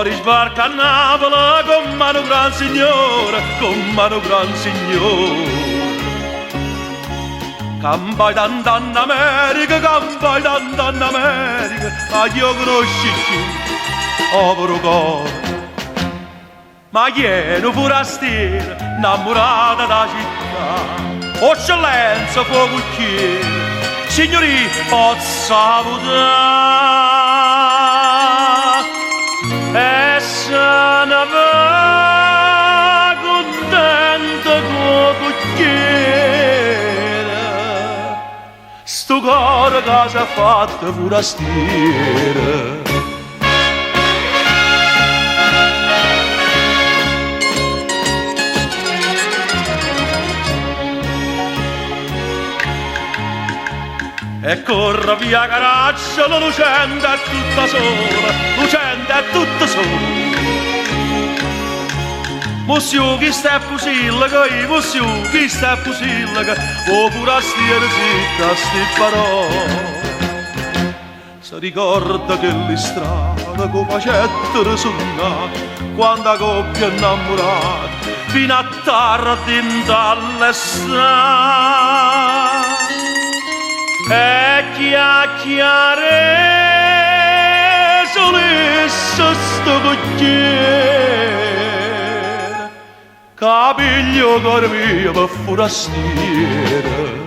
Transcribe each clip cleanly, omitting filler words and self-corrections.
Ora sbarca a Napoli con mano gran signore, con mano gran signore. Campai d'andare in America, campai d'andare in America, ma io conosci più, povero cuore. Ma chi è un forastiero, innamorata da città, eccellenza fuoco chiede, signori, possa votare. E se ne va contento fuoco chiede, sto cuore che si è fatto forastiero. E corre via Caracciolo, lucente è tutta sola, lucente è tutta sola. Monsiu chi sta a pusilla, che monsiu chi sta a pusilla, che o forastiero zitta sti parole. Si ricorda che le strade con facettero suonate, quando la coppia innamorata, fino a tardi dalle strade. E chiacchiare solesse sto cocchiere, capiglio cor mio per forastiere.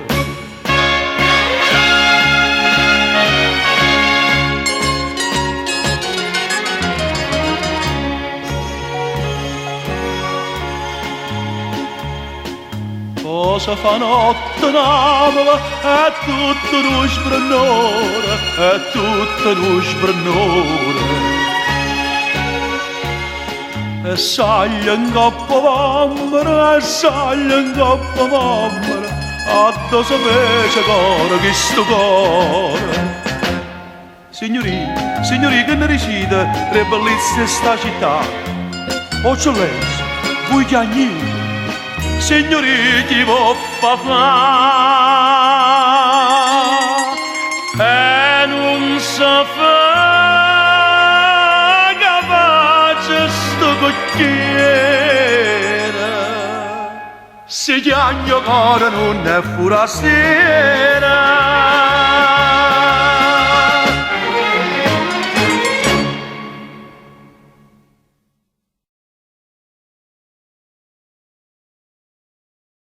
Cosa fa notte Napoli, è tutto uno sbrannore, è tutto uno sbrannore. E saglia in coppa mammara, e saglia in coppa mammara, addo sapesse cuore che sto cuore. Signori, che ne recite le bellezze di sta città? Eccellenza, voi chiagnini, signori chi può fa e non sa fa capace sto cocchiere, se chiagno cuore non è forastiera.